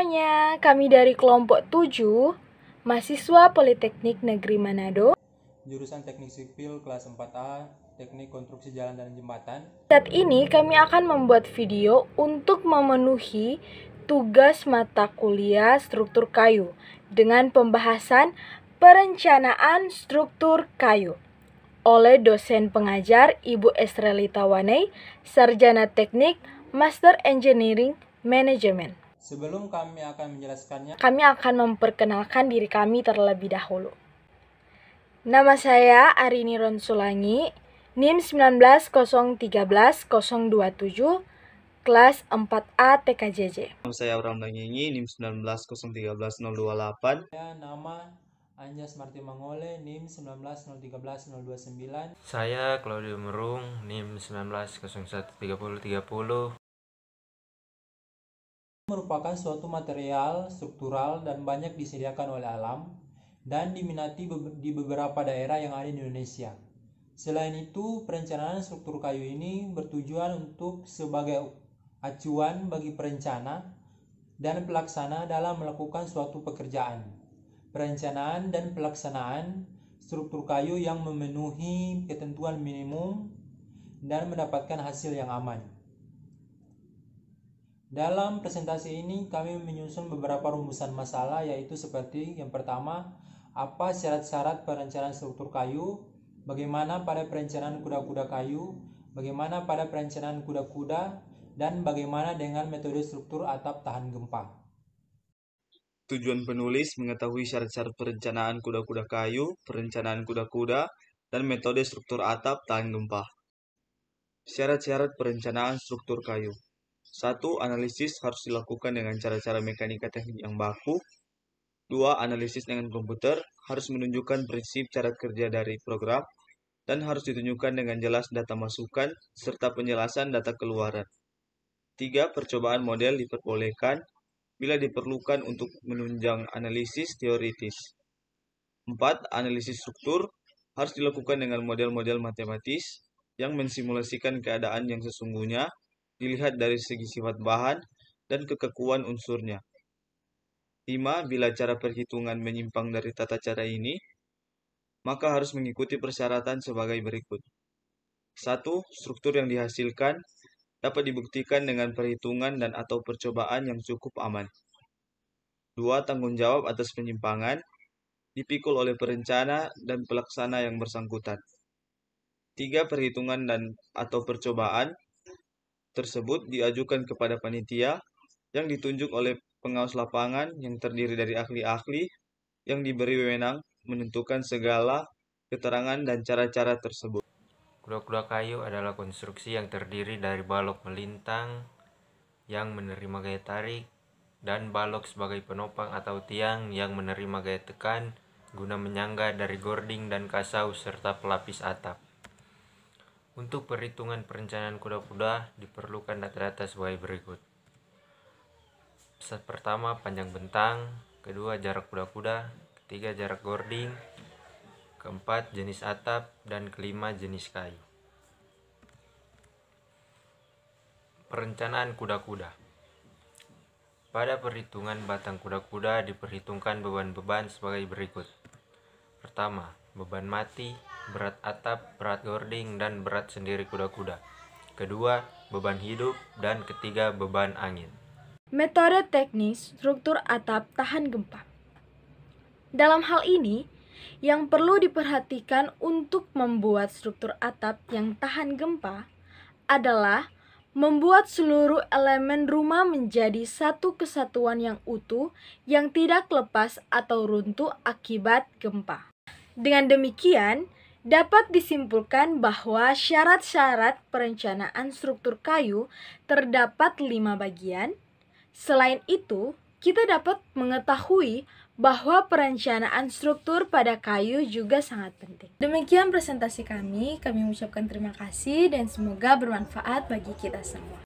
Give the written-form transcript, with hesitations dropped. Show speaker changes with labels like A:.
A: semuanya, kami dari kelompok 7, mahasiswa Politeknik Negeri Manado.
B: Jurusan Teknik Sipil kelas 4A, Teknik Konstruksi Jalan dan Jembatan.
A: Saat ini kami akan membuat video untuk memenuhi tugas mata kuliah struktur kayu dengan pembahasan perencanaan struktur kayu oleh dosen pengajar Ibu Estrelita Wanei, Sarjana Teknik, Master Engineering Management.
B: Sebelum kami akan menjelaskannya,
A: kami akan memperkenalkan diri kami terlebih dahulu. Nama saya Arini Ronsulangi, NIM 190130027, kelas 4A TKJJ.
C: Nama saya Abraham Dangingi, NIM 190130028.
B: Saya nama Anjas Marti Mangole, NIM 190130029.
D: Saya Claudio Merung, NIM 190130030.
B: Merupakan suatu material struktural dan banyak disediakan oleh alam dan diminati di beberapa daerah yang ada di Indonesia. Selain itu, perencanaan struktur kayu ini bertujuan untuk sebagai acuan bagi perencana dan pelaksana dalam melakukan suatu pekerjaan. Perencanaan dan pelaksanaan struktur kayu yang memenuhi ketentuan minimum dan mendapatkan hasil yang aman. Dalam presentasi ini kami menyusun beberapa rumusan masalah, yaitu seperti yang pertama, apa syarat-syarat perencanaan struktur kayu, bagaimana pada perencanaan kuda-kuda kayu, bagaimana pada perencanaan kuda-kuda, dan bagaimana dengan metode struktur atap tahan gempa.
C: Tujuan penulis mengetahui syarat-syarat perencanaan kuda-kuda kayu, perencanaan kuda-kuda, dan metode struktur atap tahan gempa. Syarat-syarat perencanaan struktur kayu. 1. Analisis harus dilakukan dengan cara-cara mekanika teknik yang baku. 2. Analisis dengan komputer harus menunjukkan prinsip cara kerja dari program dan harus ditunjukkan dengan jelas data masukan serta penjelasan data keluaran. 3. Percobaan model diperbolehkan bila diperlukan untuk menunjang analisis teoritis. 4. Analisis struktur harus dilakukan dengan model-model matematis yang mensimulasikan keadaan yang sesungguhnya dilihat dari segi sifat bahan dan kekakuan unsurnya. 5. Bila cara perhitungan menyimpang dari tata cara ini, maka harus mengikuti persyaratan sebagai berikut. 1. Struktur yang dihasilkan dapat dibuktikan dengan perhitungan dan atau percobaan yang cukup aman. 2. Tanggung jawab atas penyimpangan dipikul oleh perencana dan pelaksana yang bersangkutan. 3. Perhitungan dan atau percobaan tersebut diajukan kepada panitia yang ditunjuk oleh pengawas lapangan yang terdiri dari ahli-ahli yang diberi wewenang menentukan segala keterangan dan cara-cara tersebut.
D: Kuda-kuda kayu adalah konstruksi yang terdiri dari balok melintang yang menerima gaya tarik dan balok sebagai penopang atau tiang yang menerima gaya tekan guna menyangga dari gording dan kasau serta pelapis atap. Untuk perhitungan perencanaan kuda-kuda diperlukan data-data sebagai berikut. Pertama, panjang bentang. Kedua, jarak kuda-kuda. Ketiga, jarak gording. Keempat, jenis atap. Dan kelima, jenis kayu. Perencanaan kuda-kuda. Pada perhitungan batang kuda-kuda diperhitungkan beban-beban sebagai berikut. Pertama, beban mati, berat atap, berat gording, dan berat sendiri kuda-kuda. Kedua, beban hidup, dan ketiga, beban angin.
A: Metode teknis struktur atap tahan gempa. Dalam hal ini, yang perlu diperhatikan untuk membuat struktur atap yang tahan gempa adalah membuat seluruh elemen rumah menjadi satu kesatuan yang utuh yang tidak lepas atau runtuh akibat gempa. Dengan demikian, dapat disimpulkan bahwa syarat-syarat perencanaan struktur kayu terdapat 5 bagian. Selain itu, kita dapat mengetahui bahwa perencanaan struktur pada kayu juga sangat penting. Demikian presentasi kami mengucapkan terima kasih dan semoga bermanfaat bagi kita semua.